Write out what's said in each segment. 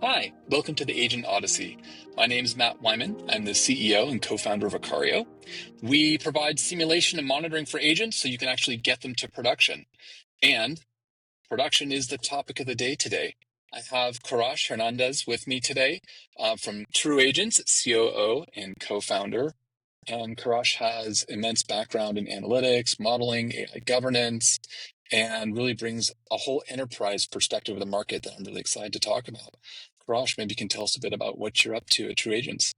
Hi, welcome to the Agent Odyssey. My name is Matt Wyman. I'm the CEO and co-founder of Acario. We provide simulation and monitoring for agents so you can actually get them to production. And production is the topic of the day today. I have Korash Hernandez with me today from TrueAgents, COO and co-founder. And Korash has immense background in analytics, modeling, AI governance, and really brings a whole enterprise perspective of the market that I'm really excited to talk about. Korash, maybe you can tell us a bit about what you're up to at TrueAgents.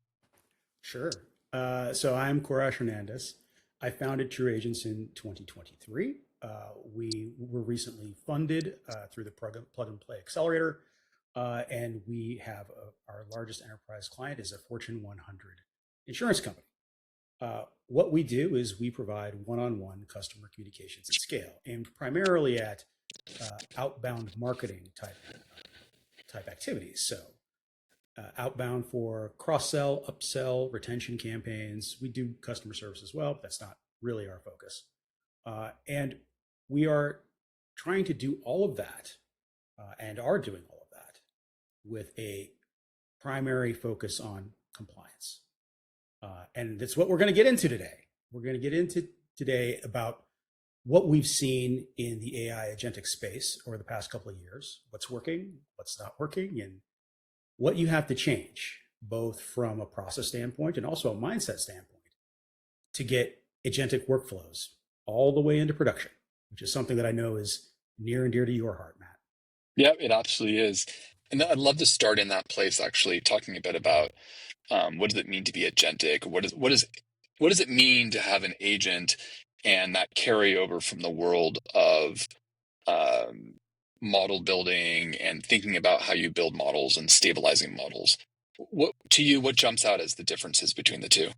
Sure. So I'm Korash Hernandez. I founded TrueAgents in 2023. We were recently funded through the Plug and Play Accelerator, and we have our largest enterprise client is a Fortune 100 insurance company. What we do is we provide one-on-one customer communications at scale, aimed primarily at outbound marketing type activities. So outbound for cross-sell, upsell, retention campaigns. We do customer service as well, but that's not really our focus. And we are trying to do all of that and are doing all of that with a primary focus on compliance. And that's what we're going to get into today. We're going to get into today about what we've seen in the AI agentic space over the past couple of years, what's working, what's not working, and what you have to change, both from a process standpoint and also a mindset standpoint, to get agentic workflows all the way into production, which is something that I know is near and dear to your heart, Matt. Yeah, it absolutely is. And I'd love to start in that place, actually, talking a bit about what does it mean to be agentic? What does it mean to have an agent and that carryover from the world of model building and thinking about how you build models and stabilizing models? What jumps out as the differences between the two?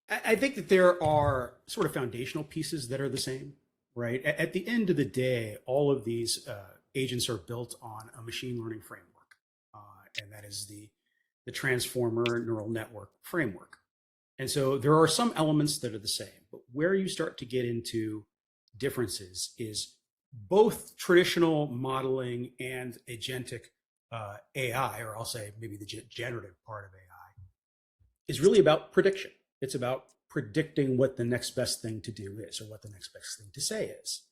I think that there are sort of foundational pieces that are the same, right? At the end of the day, all of these agents are built on a machine learning framework, and that is the transformer neural network framework. And so there are some elements that are the same, but where you start to get into differences is both traditional modeling and agentic AI, or I'll say maybe the generative part of AI, is really about prediction. It's about predicting what the next best thing to do is, or what the next best thing to say is.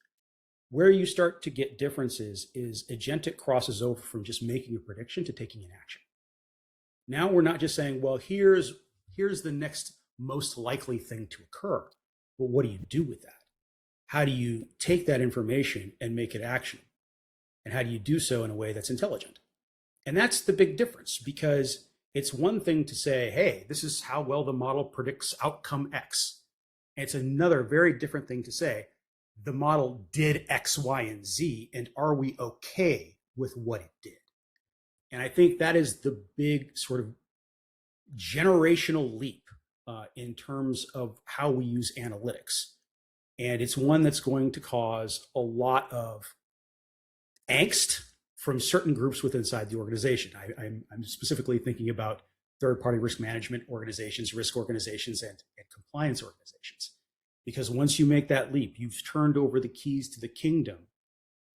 Where you start to get differences is agentic crosses over from just making a prediction to taking an action. Now we're not just saying, well, here's the next most likely thing to occur, but what do you do with that? How do you take that information and make it actionable? And how do you do so in a way that's intelligent? And that's the big difference, because it's one thing to say, hey, this is how well the model predicts outcome X. And it's another very different thing to say, the model did X, Y, and Z, and are we okay with what it did? And I think that is the big sort of generational leap in terms of how we use analytics. And it's one that's going to cause a lot of angst from certain groups within inside the organization. I'm specifically thinking about third-party risk management organizations, risk organizations, and compliance organizations. Because once you make that leap, you've turned over the keys to the kingdom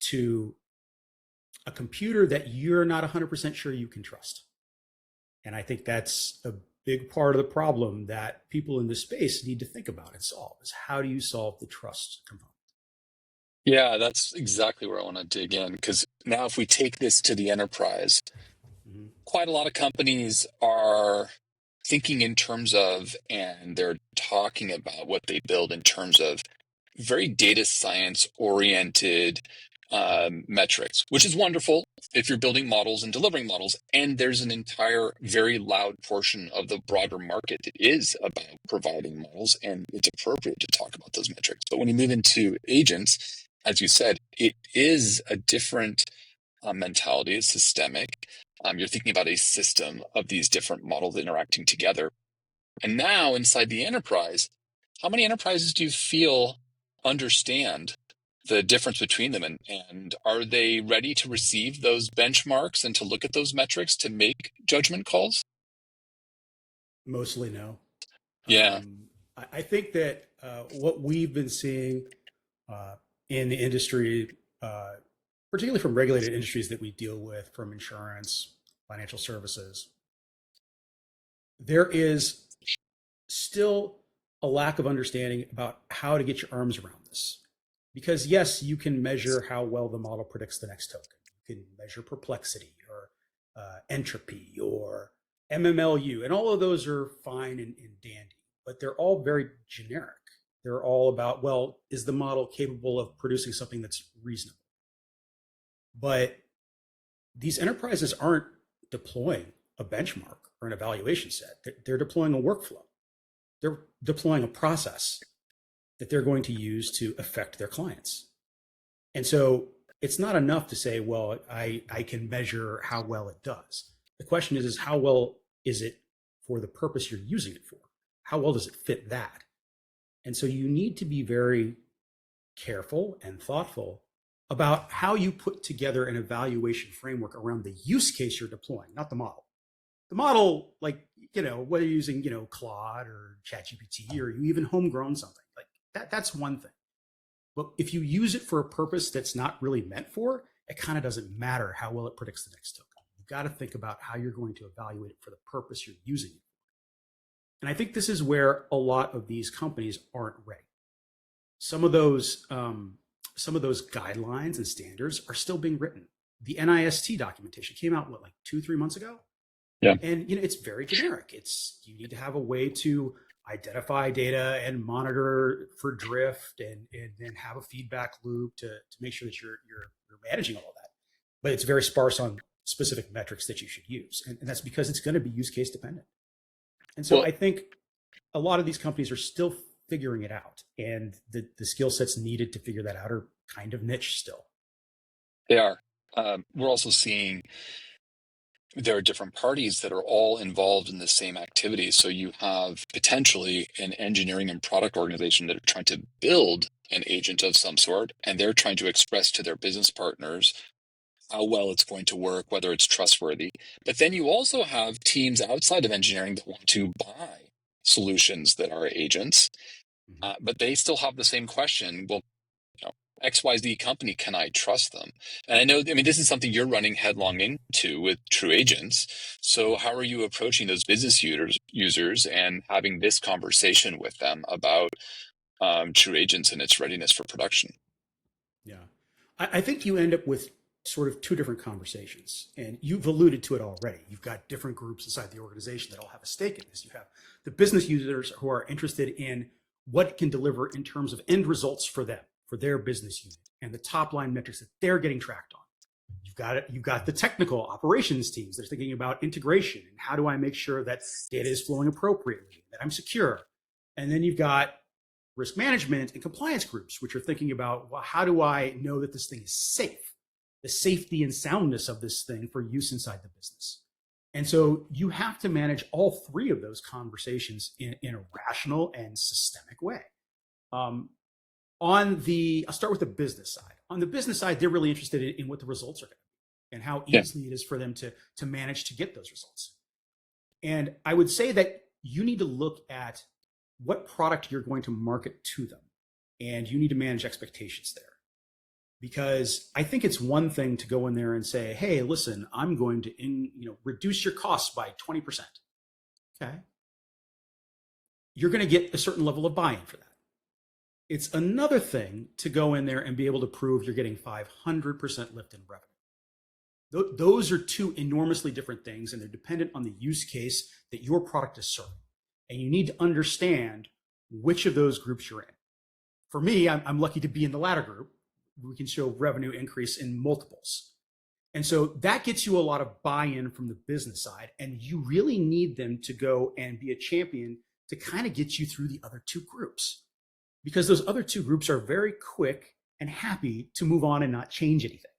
to a computer that you're not 100% sure you can trust. And I think that's a big part of the problem that people in this space need to think about and solve, is how do you solve the trust component? Yeah, that's exactly where I want to dig in, because now if we take this to the enterprise, quite a lot of companies are thinking in terms of, and they're talking about what they build in terms of very data science oriented metrics, which is wonderful if you're building models and delivering models. And there's an entire very loud portion of the broader market that is about providing models, and it's appropriate to talk about those metrics. But when you move into agents, as you said, it is a different mentality. It's systemic. You're thinking about a system of these different models interacting together. And now inside the enterprise, how many enterprises do you feel understand the difference between them? And are they ready to receive those benchmarks and to look at those metrics to make judgment calls? Mostly no. Yeah. I think that what we've been seeing in the industry particularly from regulated industries that we deal with, from insurance, financial services, there is still a lack of understanding about how to get your arms around this. Because yes, you can measure how well the model predicts the next token. You can measure perplexity or entropy or MMLU, and all of those are fine and dandy, but they're all very generic. They're all about, well, is the model capable of producing something that's reasonable? But these enterprises aren't deploying a benchmark or an evaluation set. They're deploying a workflow. They're deploying a process that they're going to use to affect their clients. And so it's not enough to say, well, I can measure how well it does. The question is how well is it for the purpose you're using it for? How well does it fit that? And so you need to be very careful and thoughtful about how you put together an evaluation framework around the use case you're deploying, not the model. The model, like, whether you're using, Claude or ChatGPT, or you even homegrown something like that's one thing. But if you use it for a purpose that's not really meant for, it kind of doesn't matter how well it predicts the next token. You've got to think about how you're going to evaluate it for the purpose you're using it. And I think this is where a lot of these companies aren't ready. Some of those guidelines and standards are still being written. The NIST documentation came out, like 2-3 months ago? Yeah. And it's very generic. You need to have a way to identify data and monitor for drift and then have a feedback loop to make sure that you're managing all of that. But it's very sparse on specific metrics that you should use. And that's because it's going to be use case dependent. And so I think a lot of these companies are still figuring it out, and the skill sets needed to figure that out are kind of niche still. They are. We're also seeing there are different parties that are all involved in the same activity. So you have potentially an engineering and product organization that are trying to build an agent of some sort, and they're trying to express to their business partners how well it's going to work, whether it's trustworthy. But then you also have teams outside of engineering that want to buy solutions that are agents, but they still have the same question. Well, XYZ company, can I trust them? And this is something you're running headlong into with TrueAgents. So how are you approaching those business users and having this conversation with them about TrueAgents and its readiness for production? Yeah. I think you end up with sort of two different conversations, and you've alluded to it already. You've got different groups inside the organization that all have a stake in this. You have the business users who are interested in what it can deliver in terms of end results for them, for their business unit, and the top line metrics that they're getting tracked on. You've got the technical operations teams that are thinking about integration and how do I make sure that data is flowing appropriately, that I'm secure. And then you've got risk management and compliance groups, which are thinking about, well, how do I know that this thing is safe? The safety and soundness of this thing for use inside the business. And so you have to manage all three of those conversations in a rational and systemic way. I'll start with the business side. On the business side, they're really interested in what the results are going to be and how easy it is for them to manage to get those results. And I would say that you need to look at what product you're going to market to them, and you need to manage expectations there. Because I think it's one thing to go in there and say, hey, listen, I'm going to reduce your costs by 20%. Okay. You're going to get a certain level of buy-in for that. It's another thing to go in there and be able to prove you're getting 500% lift in revenue. Those are two enormously different things, and they're dependent on the use case that your product is serving. And you need to understand which of those groups you're in. For me, I'm lucky to be in the latter group. We can show revenue increase in multiples. And so that gets you a lot of buy-in from the business side. And you really need them to go and be a champion to kind of get you through the other two groups. Because those other two groups are very quick and happy to move on and not change anything.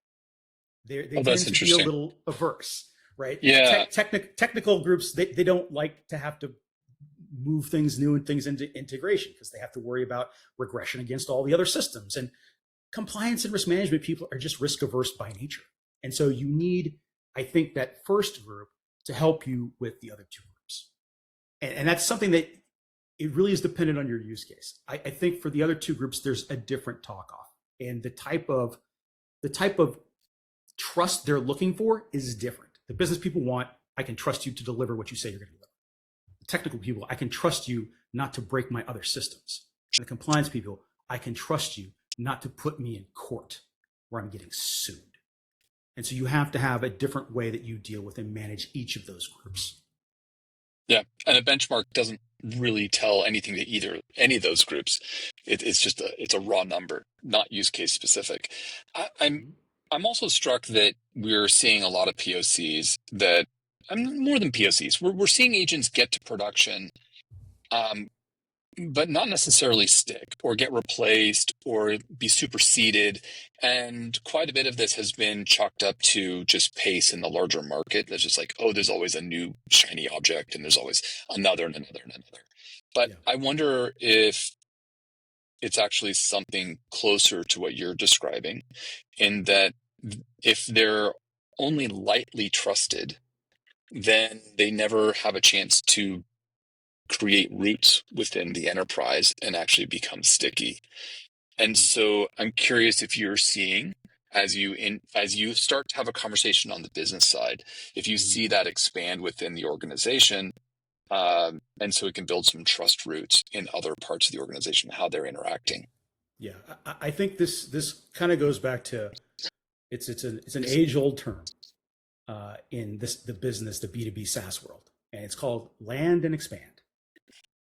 They tend to be a little averse, right? Yeah. Technical groups, they don't like to have to move things new and things into integration because they have to worry about regression against all the other systems. And compliance and risk management people are just risk averse by nature. And so you need, I think, that first group to help you with the other two groups. And that's something that it really is dependent on your use case. I think for the other two groups, there's a different talk off. And the type of trust they're looking for is different. The business people want, I can trust you to deliver what you say you're going to deliver. The technical people, I can trust you not to break my other systems. And the compliance people, I can trust you not to put me in court where I'm getting sued. And so you have to have a different way that you deal with and manage each of those groups. Yeah, and a benchmark doesn't really tell anything to any of those groups. It's just it's a raw number, not use case specific. I'm also struck that we're seeing a lot of POCs that, more than POCs, we're seeing agents get to production, um, but not necessarily stick or get replaced or be superseded. And quite a bit of this has been chalked up to just pace in the larger market. There's just like, oh, there's always a new shiny object and there's always another and another and another. But Yeah. I wonder if it's actually something closer to what you're describing, in that if they're only lightly trusted, then they never have a chance to create roots within the enterprise and actually become sticky. And so I'm curious if you're seeing, as you start to have a conversation on the business side, if you see that expand within the organization, and so it can build some trust roots in other parts of the organization, how they're interacting. Yeah, I think this kind of goes back to it's an age old term in the business, the B2B SaaS world, and it's called land and expand.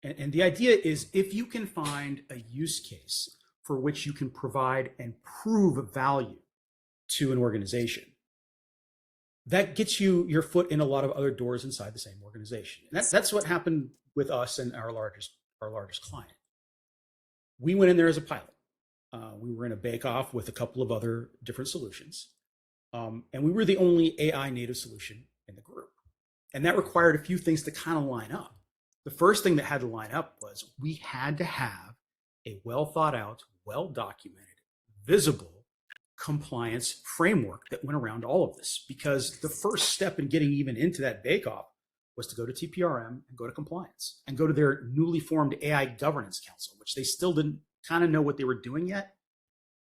And the idea is, if you can find a use case for which you can provide and prove value to an organization, that gets you your foot in a lot of other doors inside the same organization. And that's what happened with us and our largest client. We went in there as a pilot. We were in a bake-off with a couple of other different solutions. And we were the only AI native solution in the group. And that required a few things to kind of line up. The first thing that had to line up was we had to have a well thought out, well documented, visible compliance framework that went around all of this. Because the first step in getting even into that bake-off was to go to TPRM and go to compliance and go to their newly formed AI governance council, which they still didn't kind of know what they were doing yet,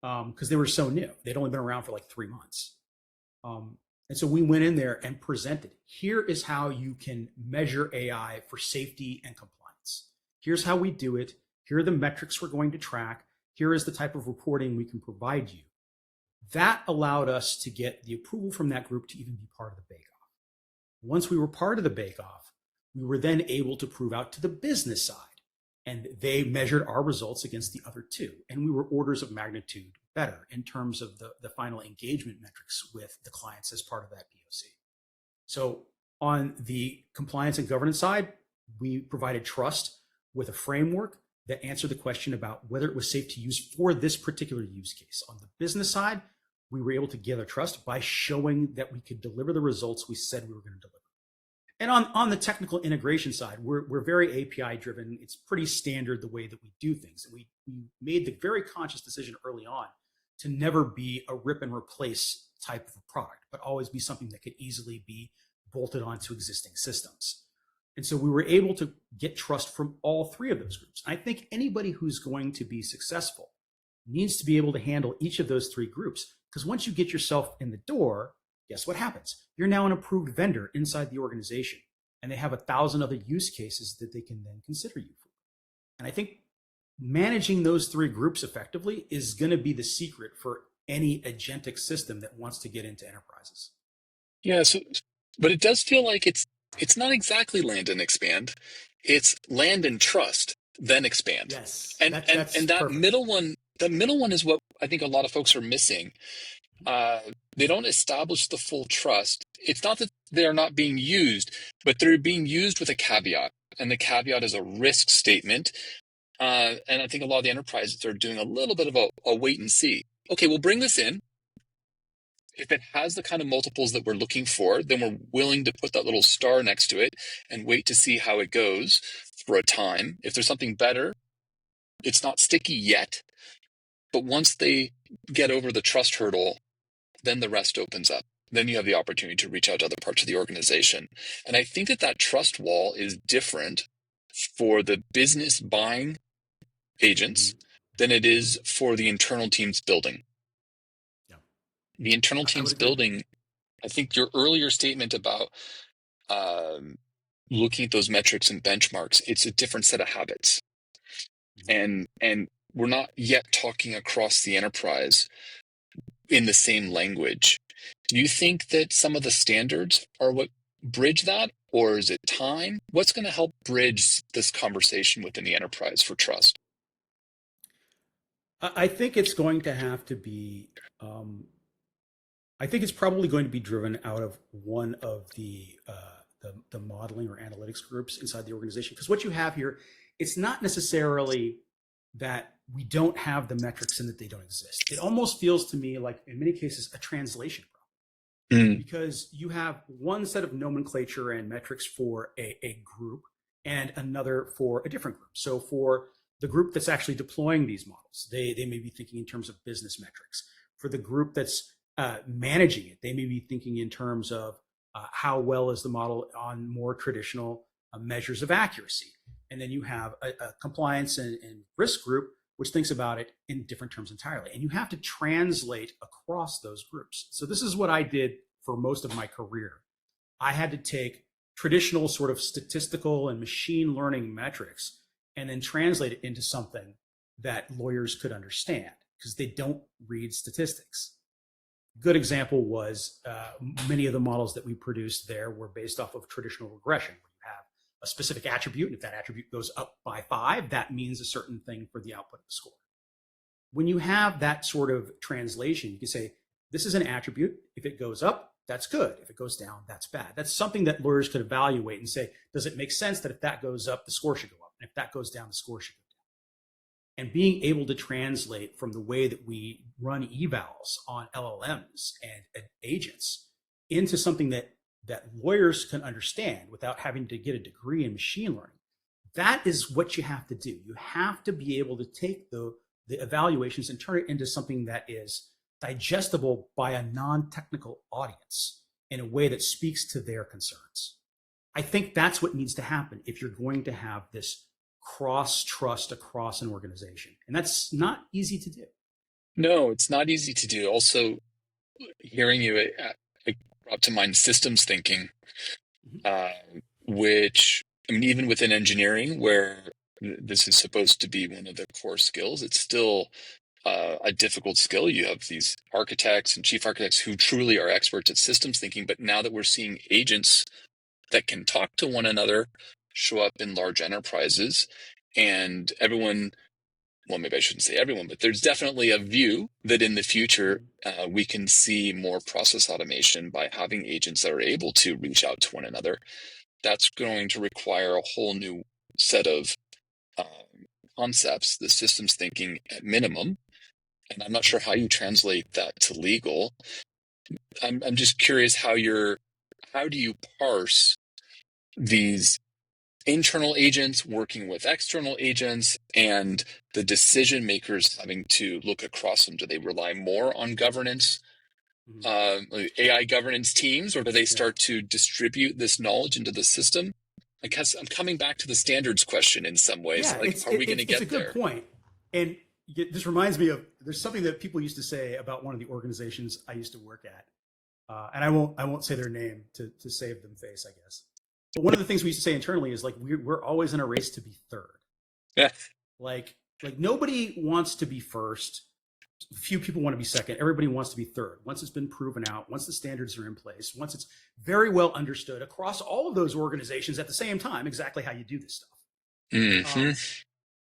because they were so new. They'd only been around for like 3 months. And so we went in there and presented, here is how you can measure AI for safety and compliance. Here's how we do it. Here are the metrics we're going to track. Here is the type of reporting we can provide you. That allowed us to get the approval from that group to even be part of the bake-off. Once we were part of the bake-off, we were then able to prove out to the business side. And they measured our results against the other two. And we were orders of magnitude better in terms of the final engagement metrics with the clients as part of that POC. So on the compliance and governance side, we provided trust with a framework that answered the question about whether it was safe to use for this particular use case. On the business side, we were able to gather trust by showing that we could deliver the results we said we were going to deliver. And on the technical integration side, we're very API driven. It's pretty standard the way that we do things. We made the very conscious decision early on to never be a rip and replace type of a product, but always be something that could easily be bolted onto existing systems. And so we were able to get trust from all three of those groups. I think anybody who's going to be successful needs to be able to handle each of those three groups, because once you get yourself in the door, guess what happens? You're now an approved vendor inside the organization, and they have 1,000 other use cases that they can then consider you for. And I think managing those three groups effectively is going to be the secret for any agentic system that wants to get into enterprises. Yeah, but it does feel like it's not exactly land and expand. It's land and trust, then expand. Yes, And that's and that perfect. middle one is what I think a lot of folks are missing. They don't establish the full trust. It's not that they're not being used, but they're being used with a caveat. And the caveat is a risk statement. And I think a lot of the enterprises are doing a little bit of a wait and see. Okay, we'll bring this in. If it has the kind of multiples that we're looking for, then we're willing to put that little star next to it and wait to see how it goes for a time. If there's something better, it's not sticky yet. But once they get over the trust hurdle, then the rest opens up. Then you have the opportunity to reach out to other parts of the organization. And I think that trust wall is different for the business buying agents than it is for the internal teams building. Yeah. the internal I teams would agree. building, I think your earlier statement about um, looking at those metrics and benchmarks, it's a different set of habits. Mhm. And we're not yet talking across the enterprise in the same language. Do you think that some of the standards are what bridge that, or is it time? What's going to help bridge this conversation within the enterprise for trust? I think it's going to have to be. I think it's probably going to be driven out of one of the modeling or analytics groups inside the organization. Because what you have here, it's not necessarily that we don't have the metrics and that they don't exist. It almost feels to me like, in many cases, a translation problem, Mm, because you have one set of nomenclature and metrics for a group and another for a different group. So for the group that's actually deploying these models, they may be thinking in terms of business metrics. For the group that's managing it, they may be thinking in terms of how well is the model on more traditional measures of accuracy. And then you have a compliance and risk group, which thinks about it in different terms entirely. And you have to translate across those groups. So this is what I did for most of my career. I had to take traditional sort of statistical and machine learning metrics and then translate it into something that lawyers could understand, because they don't read statistics. Good example was many of the models that we produced there were based off of traditional regression, where you have a specific attribute, and if that attribute goes up by 5, that means a certain thing for the output of the score. When you have that sort of translation, you can say, this is an attribute. If it goes up, that's good. If it goes down, that's bad. That's something that lawyers could evaluate and say, does it make sense that if that goes up, the score should go up? And if that goes down, the score should go down. And being able to translate from the way that we run evals on LLMs and agents into something that lawyers can understand without having to get a degree in machine learning, that is what you have to do. You have to be able to take the evaluations and turn it into something that is digestible by a non-technical audience in a way that speaks to their concerns. I think that's what needs to happen if you're going to have this cross trust across an organization. And that's not easy to do. no, it's not easy to do. Also, hearing you, it brought to mind systems thinking, Mhm. uh, which, I mean, even within engineering, where this is supposed to be one of the core skills, it's still a difficult skill. You have these architects and chief architects who truly are experts at systems thinking, but now that we're seeing agents that can talk to one another show up in large enterprises, and everyone, well, maybe I shouldn't say everyone, but there's definitely a view that in the future Mhm. we can see more process automation by having agents that are able to reach out to one another. That's going to require a whole new set of concepts, the systems thinking at minimum. And I'm not sure how you translate that to legal. I'm just curious how do you parse these internal agents working with external agents and the decision makers having to look across them? Do they rely more on governance, Mhm. like AI governance teams, or do they Yeah. start to distribute this knowledge into the system? I guess I'm coming back to the standards question in some ways. Yeah, Like, are we going to it's a get good there? point. And this reminds me of, there's something that people used to say about one of the organizations I used to work at. And I won't say their name to save them face, I guess. But one of the things we used to say internally is like, we're always in a race to be third. Yeah. Like nobody wants to be first. Few people want to be second. Everybody wants to be third. Once it's been proven out, once the standards are in place, once it's very well understood across all of those organizations at the same time exactly how you do this stuff. Hmm. Um,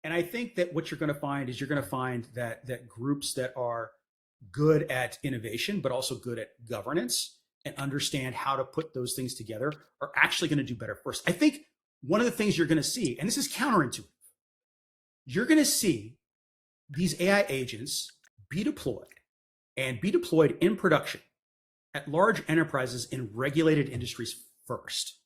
and I think that what you're going to find is you're going to find that groups that are good at innovation, but also good at governance and understand how to put those things together are actually going to do better first. I think one of the things you're going to see, and this is counterintuitive, you're going to see these AI agents be deployed and be deployed in production at large enterprises in regulated industries first.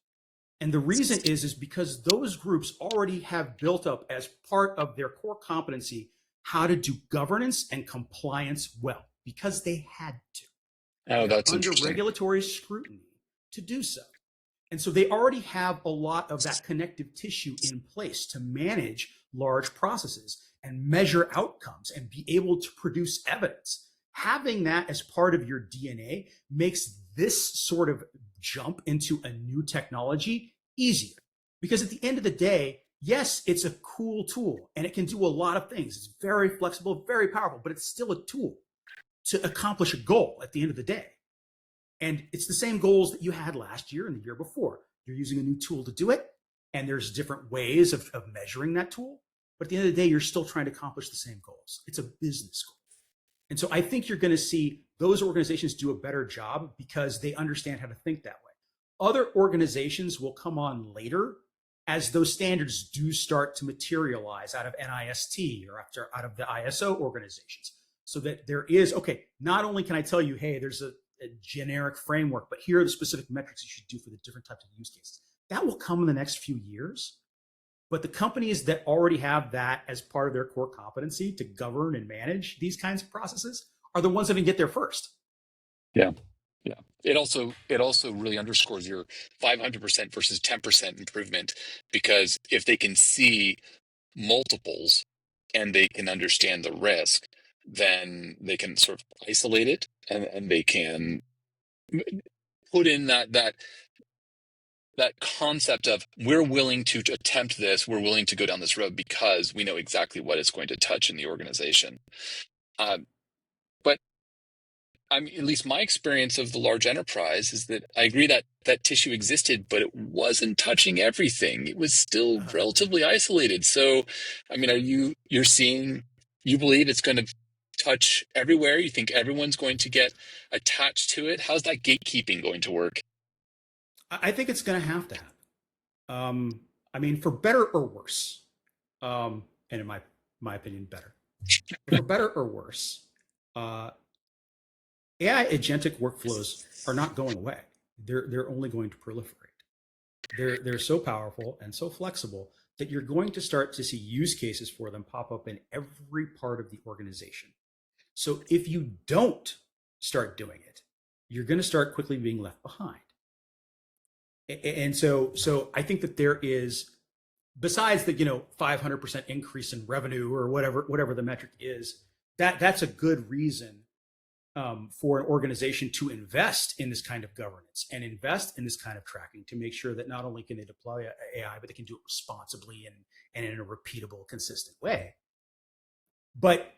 And the reason is because those groups already have built up as part of their core competency how to do governance and compliance well, because they had to. Oh, They're that's under interesting. regulatory scrutiny to do so. And so they already have a lot of that connective tissue in place to manage large processes and measure outcomes and be able to produce evidence. having that as part of your DNA makes this sort of jump into a new technology easier. Because at the end of the day, yes, it's a cool tool and it can do a lot of things. It's very flexible, very powerful, but it's still a tool to accomplish a goal at the end of the day. And it's the same goals that you had last year and the year before. You're using a new tool to do it, and there's different ways of measuring that tool. But at the end of the day, you're still trying to accomplish the same goals. It's a business goal. And so I think you're going to see those organizations do a better job because they understand how to think that way. Other organizations will come on later as those standards do start to materialize out of NIST or out of the ISO organizations. So that there is, okay, not only can I tell you, hey, there's a generic framework, but here are the specific metrics you should do for the different types of use cases. That will come in the next few years. But the companies that already have that as part of their core competency to govern and manage these kinds of processes are the ones that can get there first. Yeah. Yeah. It also really underscores your 500% versus 10% improvement, because if they can see multiples and they can understand the risk, then they can sort of isolate it, and they can put in that concept of, we're willing to attempt this, we're willing to go down this road because we know exactly what it's going to touch in the organization. But I mean, at least my experience of the large enterprise is that I agree that that tissue existed, but it wasn't touching everything. It was still relatively isolated. So, I mean, you believe it's going to touch everywhere? You think everyone's going to get attached to it? How's that gatekeeping going to work? I think it's going to have to happen. I mean, for better or worse, and in my opinion, better. But for better or worse, AI agentic workflows are not going away. They're only going to proliferate. They're so powerful and so flexible that you're going to start to see use cases for them pop up in every part of the organization. So if you don't start doing it, you're going to start quickly being left behind. And so I think that there is, besides the 500% increase in revenue or whatever the metric is, that's a good reason for an organization to invest in this kind of governance and invest in this kind of tracking to make sure that not only can they deploy AI, but they can do it responsibly and in a repeatable, consistent way. But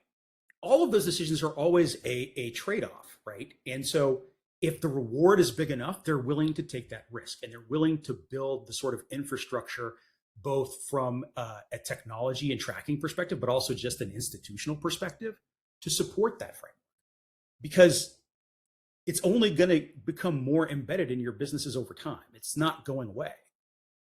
all of those decisions are always a trade-off, right? And so if the reward is big enough, they're willing to take that risk, and they're willing to build the sort of infrastructure, both from a technology and tracking perspective, but also just an institutional perspective, to support that framework. Because it's only going to become more embedded in your businesses over time. It's not going away.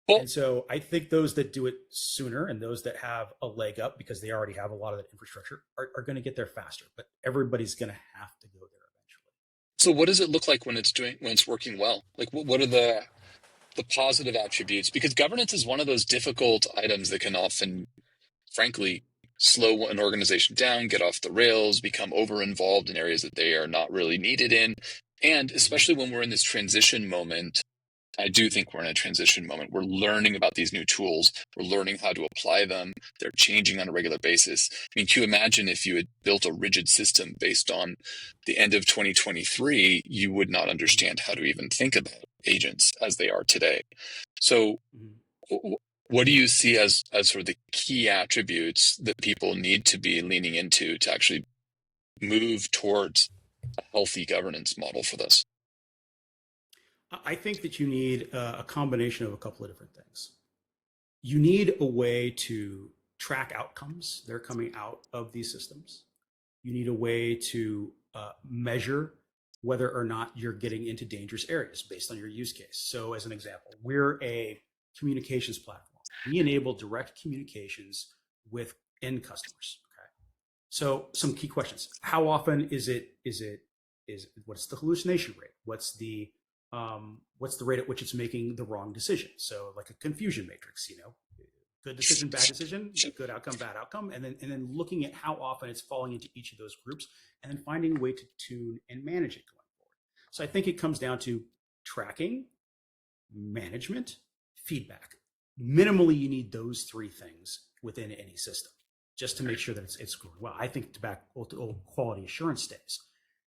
Well, and so I think those that do it sooner and those that have a leg up because they already have a lot of that infrastructure are going to get there faster. But everybody's going to have to go there eventually. so what does it look like when it's working well? Like, what are the positive attributes? Because governance is one of those difficult items that can often, frankly, slow an organization down, get off the rails, become over involved in areas that they are not really needed in. And especially when we're in this transition moment, I do think we're in a transition moment. We're learning about these new tools. We're learning how to apply them. They're changing on a regular basis. I mean, can you imagine if you had built a rigid system based on the end of 2023, you would not understand how to even think about agents as they are today. So what do you see as sort of the key attributes that people need to be leaning into to actually move towards a healthy governance model for this? I think that you need a combination of a couple of different things. You need a way to track outcomes that are coming out of these systems. You need a way to measure whether or not you're getting into dangerous areas based on your use case. So as an example, we're a communications platform. We enable direct communications with end customers. Okay. So some key questions. How often is what's the hallucination rate? What's the rate at which it's making the wrong decision? So like a confusion matrix, good decision, bad decision, good outcome, bad outcome, and then looking at how often it's falling into each of those groups, and then finding a way to tune and manage it going forward. So I think it comes down to tracking, management, feedback. Minimally, you need those three things within any system. just to make sure that it's going well. I think tobacco quality assurance days,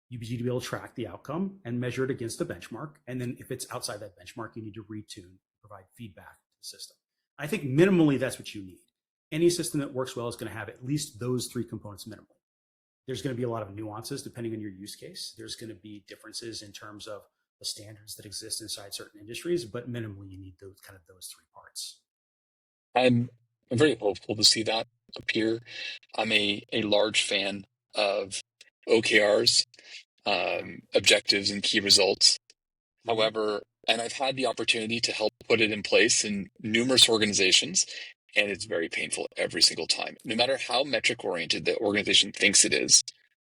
you need to be able to track the outcome and measure it against a benchmark. And then if it's outside that benchmark, you need to retune, provide feedback to the system. I think minimally that's what you need. Any system that works well is going to have at least those three components minimally. There's going to be a lot of nuances depending on your use case. There's going to be differences in terms of the standards that exist inside certain industries, but minimally you need those three parts. I'm very hopeful to see that appear. I'm a large fan of OKRs, objectives and key results. Mm-hmm. However, and I've had the opportunity to help put it in place in numerous organizations, and it's very painful every single time. No matter how metric oriented the organization thinks it is,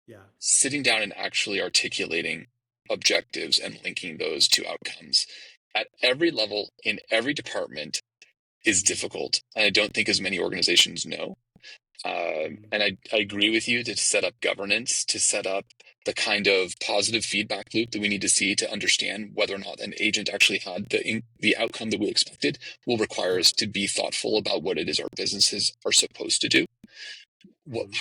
Yeah. sitting down and actually articulating objectives and linking those to outcomes at every level in every department is difficult. And I don't think as many organizations know. And I agree with you to set up governance, to set up the kind of positive feedback loop that we need to see to understand whether or not an agent actually had the outcome that we expected will require us to be thoughtful about what it is our businesses are supposed to do.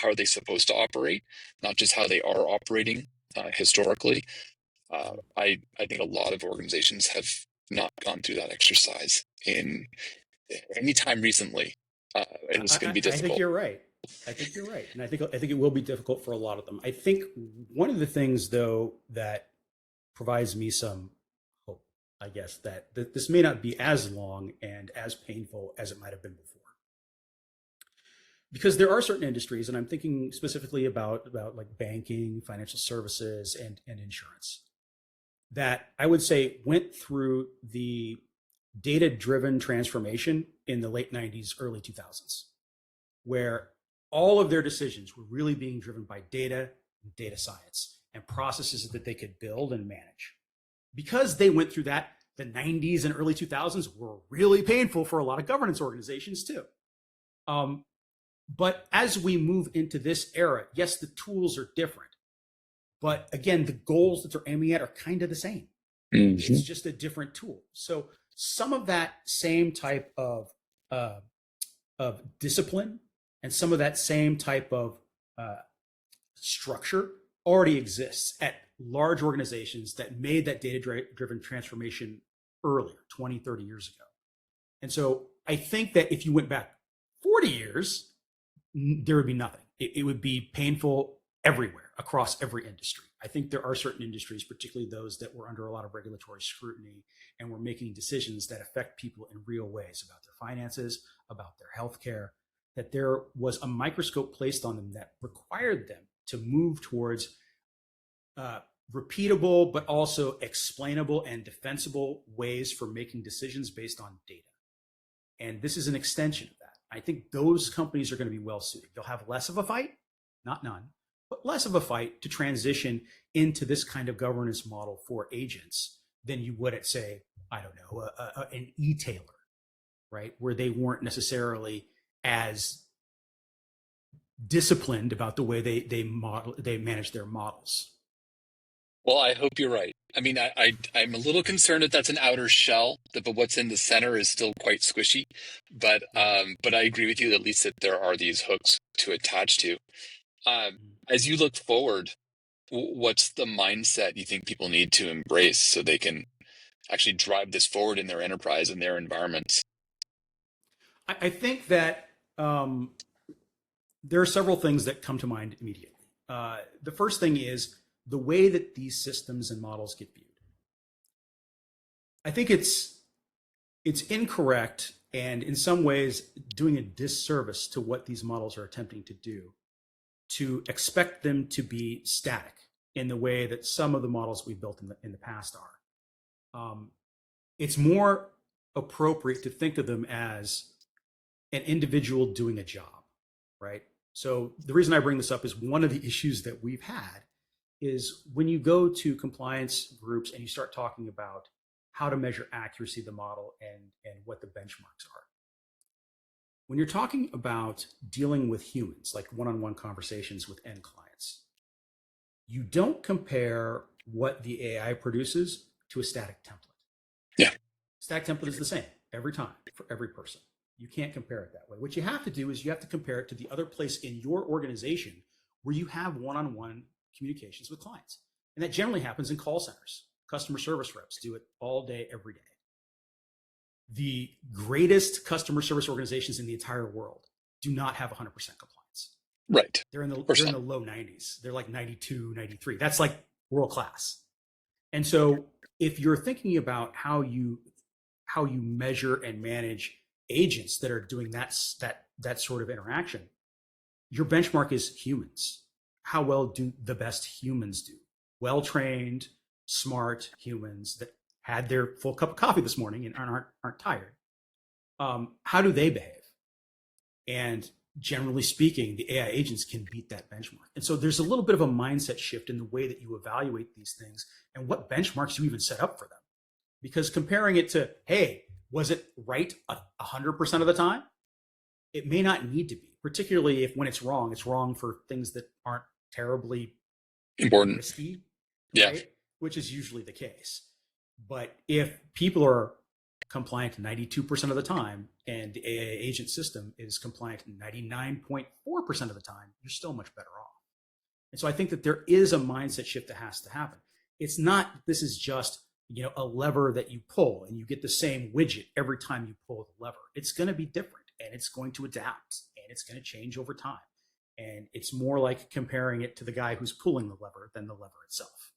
How are they supposed to operate, not just how they are operating historically. I think a lot of organizations have not gone through that exercise in any time recently. And it's going to be I think difficult. you're right. I think you're right, and I think it will be difficult for a lot of them. I think one of the things, though, that provides me some hope, I guess, that this may not be as long and as painful as it might have been before, because there are certain industries, and I'm thinking specifically about like banking, financial services, and insurance, that I would say went through the data-driven transformation in the late '90s, early 2000s, where all of their decisions were really being driven by data and data science and processes that they could build and manage. Because they went through that, the '90s and early 2000s were really painful for a lot of governance organizations too. But as we move into this era, yes, the tools are different. But again, the goals that they're aiming at are kind of the same. Mm-hmm. It's just a different tool. So some of that same type of discipline and some of that same type of structure already exists at large organizations that made that data-driven transformation earlier, 20, 30 years ago. And so I think that if you went back 40 years, there would be nothing. It would be painful everywhere, across every industry. I think there are certain industries, particularly those that were under a lot of regulatory scrutiny and were making decisions that affect people in real ways about their finances, about their healthcare, that there was a microscope placed on them that required them to move towards repeatable, but also explainable and defensible ways for making decisions based on data. And this is an extension of that. I think those companies are going to be well suited. They'll have less of a fight, not none, but less of a fight to transition into this kind of governance model for agents than you would at, say, I don't know, an e-tailer, right? Where they weren't necessarily as disciplined about the way they manage their models. Well, I hope you're right. I mean, I'm a little concerned that that's an outer shell, but what's in the center is still quite squishy. But I agree with you, at least that there are these hooks to attach to. As you look forward, what's the mindset you think people need to embrace so they can actually drive this forward in their enterprise and their environments? I think that there are several things that come to mind immediately. The first thing is the way that these systems and models get viewed. I think it's incorrect and in some ways doing a disservice to what these models are attempting to do to expect them to be static in the way that some of the models we built in the past are. It's more appropriate to think of them as an individual doing a job, right? So the reason I bring this up is one of the issues that we've had is when you go to compliance groups and you start talking about how to measure accuracy of the model and what the benchmarks are. When you're talking about dealing with humans, like one-on-one conversations with end clients, you don't compare what the AI produces to a static template. Yeah. Static template is the same every time for every person. You can't compare it that way. What you have to do is you have to compare it to the other place in your organization where you have one-on-one communications with clients. And that generally happens in call centers. Customer service reps do it all day, every day. The greatest customer service organizations in the entire world do not have 100% compliance. Right. They're in the low 90s. They're like 92, 93. That's like world class. And so if you're thinking about how you measure and manage agents that are doing that sort of interaction, your benchmark is humans. How well do the best humans do? Well-trained, smart humans that had their full cup of coffee this morning and aren't tired. How do they behave? And generally speaking, the AI agents can beat that benchmark. And so there's a little bit of a mindset shift in the way that you evaluate these things and what benchmarks you even set up for them. Because comparing it to, hey, was it right 100% of the time? It may not need to be, particularly if when it's wrong for things that aren't terribly important, risky, yeah, right? Which is usually the case. But if people are compliant 92% of the time and the AI agent system is compliant 99.4% of the time, you're still much better off. And so I think that there is a mindset shift that has to happen. It's not, this is just, a lever that you pull and you get the same widget every time you pull the lever. It's going to be different and it's going to adapt and it's going to change over time. And it's more like comparing it to the guy who's pulling the lever than the lever itself.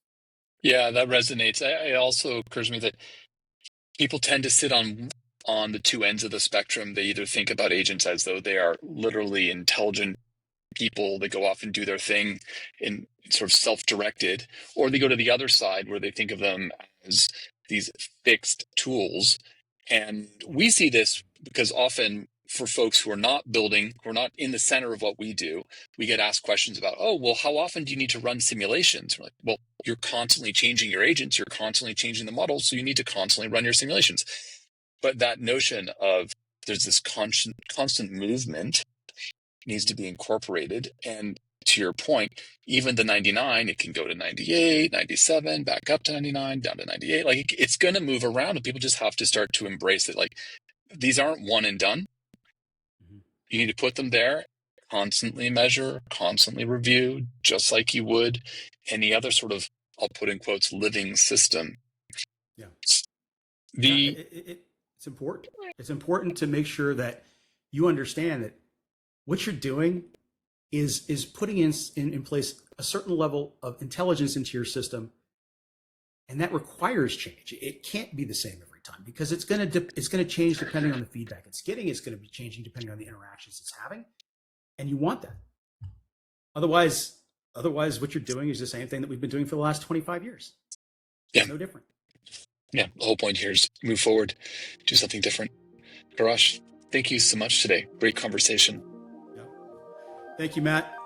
Yeah, that resonates. It also occurs to me that people tend to sit on the two ends of the spectrum. They either think about agents as though they are literally intelligent people that go off and do their thing in sort of self-directed, or they go to the other side where they think of them as these fixed tools. And we see this because often for folks who are not building, who are not in the center of what we do, we get asked questions about, oh, well, how often do you need to run simulations? We're like, well, you're constantly changing your agents, you're constantly changing the models, so you need to constantly run your simulations. But that notion of there's this constant movement needs to be incorporated. And to your point, even the 99, it can go to 98, 97, back up to 99, down to 98. Like it's going to move around and people just have to start to embrace it. Like these aren't one and done. You need to put them there, constantly measure, constantly review, just like you would any other sort of, I'll put in quotes, living system. Yeah. It's important. It's important to make sure that you understand that what you're doing is putting in place a certain level of intelligence into your system, and that requires change. It can't be the same every time because it's going to change depending on the feedback it's getting. It's going to be changing depending on the interactions it's having, and you want that. Otherwise, what you're doing is the same thing that we've been doing for the last 25 years. Yeah, it's no different. Yeah, the whole point here is move forward, do something different. Korash, thank you so much today. Great conversation. Yeah. Thank you, Matt.